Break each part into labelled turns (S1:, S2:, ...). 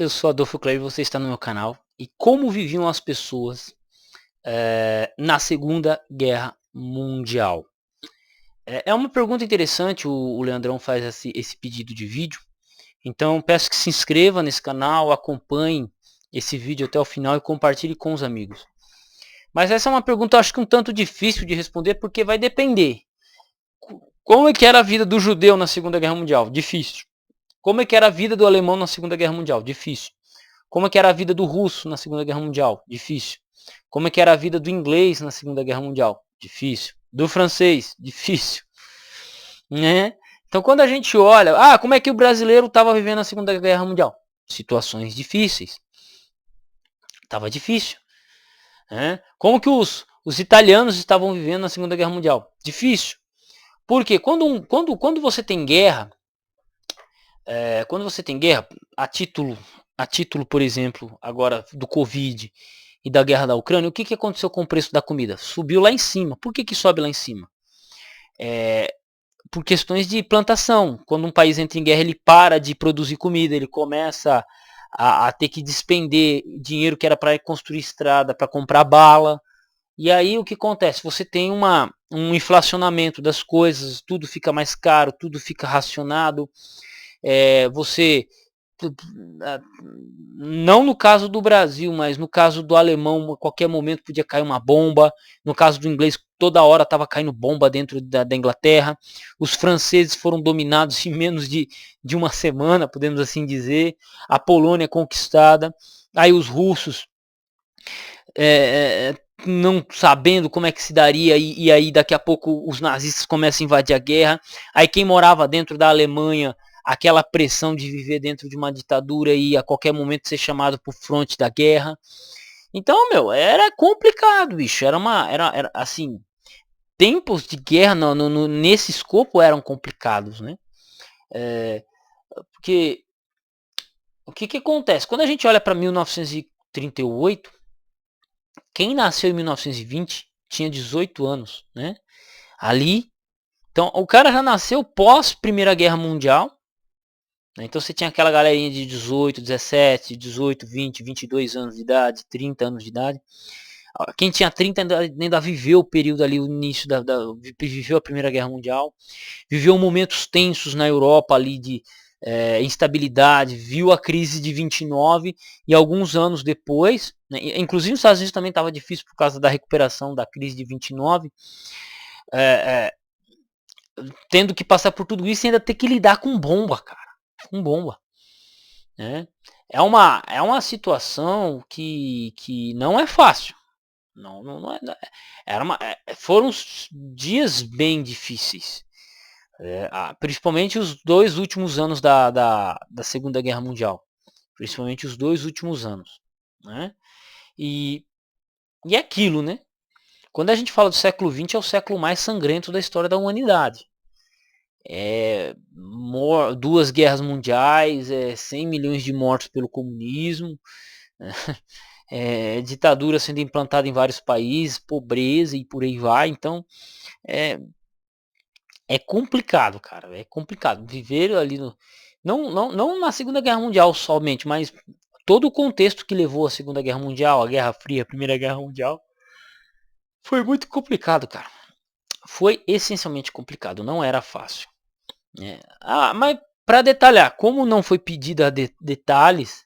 S1: Eu sou Adolfo Kleber e você está no meu canal. E como viviam as pessoas na Segunda Guerra Mundial? É uma pergunta interessante, o Leandrão faz esse pedido de vídeo. Então peço que se inscreva nesse canal, acompanhe esse vídeo até o final e compartilhe com os amigos. Mas essa é uma pergunta, acho que um tanto difícil de responder, porque vai depender. Como é que era a vida do judeu na Segunda Guerra Mundial? Difícil. Como é que era a vida do alemão na Segunda Guerra Mundial? Difícil. Como é que era a vida do russo na Segunda Guerra Mundial? Difícil. Como é que era a vida do inglês na Segunda Guerra Mundial? Difícil. Do francês? Difícil. Né? Então quando a gente olha, como é que o brasileiro estava vivendo na Segunda Guerra Mundial? Situações difíceis. Estava difícil. Né? Como que os italianos estavam vivendo na Segunda Guerra Mundial? Difícil. Porque quando você tem guerra, a título, por exemplo, agora do Covid e da guerra da Ucrânia, o que aconteceu com o preço da comida? Subiu lá em cima. Por que sobe lá em cima? Por questões de plantação. Quando um país entra em guerra, ele para de produzir comida, ele começa a ter que despender dinheiro que era para construir estrada, para comprar bala. E aí o que acontece? Você tem um inflacionamento das coisas, tudo fica mais caro, tudo fica racionado. Você, não no caso do Brasil, mas no caso do alemão, a qualquer momento podia cair uma bomba. No caso do inglês, toda hora estava caindo bomba dentro da Inglaterra. Os franceses foram dominados em menos de uma semana, podemos assim dizer. A Polônia conquistada. Aí os russos não sabendo como é que se daria, e aí daqui a pouco os nazistas começam a invadir a guerra. Aí quem morava dentro da Alemanha, aquela pressão de viver dentro de uma ditadura e a qualquer momento ser chamado pro fronte da guerra. Então, era complicado, bicho. Era assim, tempos de guerra nesse escopo eram complicados, né? Porque o que acontece? Quando a gente olha para 1938, quem nasceu em 1920 tinha 18 anos, né? Ali, então o cara já nasceu pós Primeira Guerra Mundial. Né? Então você tinha aquela galerinha de 18, 17, 18, 20, 22 anos de idade, 30 anos de idade. Quem tinha 30 ainda viveu o período ali, o início viveu a Primeira Guerra Mundial, viveu momentos tensos na Europa ali de instabilidade, viu a crise de 29 e alguns anos depois, né, inclusive nos Estados Unidos também estava difícil por causa da recuperação da crise de 29, tendo que passar por tudo isso e ainda ter que lidar com bomba, cara, com bomba. Né? É uma situação que não é fácil. Não é, foram dias bem difíceis. Principalmente os 2 últimos anos da Segunda Guerra Mundial. Principalmente os 2 últimos anos. Né? E é aquilo, né? Quando a gente fala do século XX, é o século mais sangrento da história da humanidade. 2 guerras mundiais, 100 milhões de mortos pelo comunismo, ditadura sendo implantada em vários países, pobreza e por aí vai. Então, é complicado, cara. É complicado. Viver ali não na Segunda Guerra Mundial somente, mas todo o contexto que levou à Segunda Guerra Mundial, a Guerra Fria, a Primeira Guerra Mundial, foi muito complicado, cara. Foi essencialmente complicado, não era fácil. Mas para detalhar, como não foi pedido detalhes,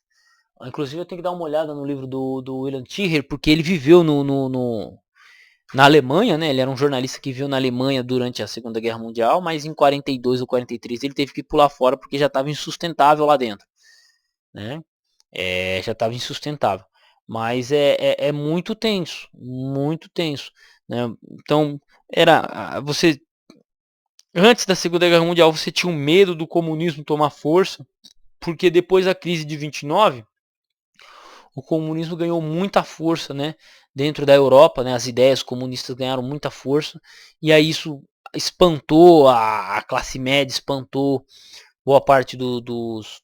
S1: inclusive eu tenho que dar uma olhada no livro do William Tyrrell, porque ele viveu na Alemanha, né? Ele era um jornalista que viveu na Alemanha durante a Segunda Guerra Mundial, mas em 42 ou 43 ele teve que pular fora porque já estava insustentável lá dentro, né? Já estava insustentável. Mas é muito tenso, muito tenso, né? Então você antes da Segunda Guerra Mundial você tinha um medo do comunismo tomar força, porque depois da crise de 29 o comunismo ganhou muita força, né, dentro da Europa, né, as ideias comunistas ganharam muita força, e aí isso espantou a classe média, espantou boa parte dos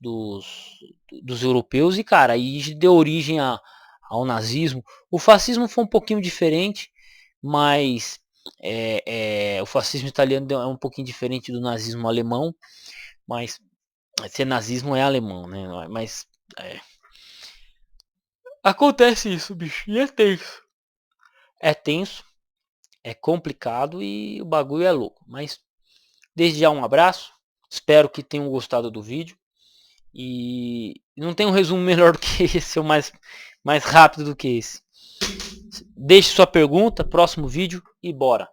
S1: europeus, e cara, aí deu origem ao nazismo. O fascismo foi um pouquinho diferente, mas o fascismo italiano é um pouquinho diferente do nazismo alemão, mas ser nazismo é alemão, né, mas Acontece isso, bicho, e é tenso. É tenso, é complicado e o bagulho é louco. Mas desde já um abraço, espero que tenham gostado do vídeo. E não tem um resumo melhor do que esse, ou mais rápido do que esse. Deixe sua pergunta, próximo vídeo e bora!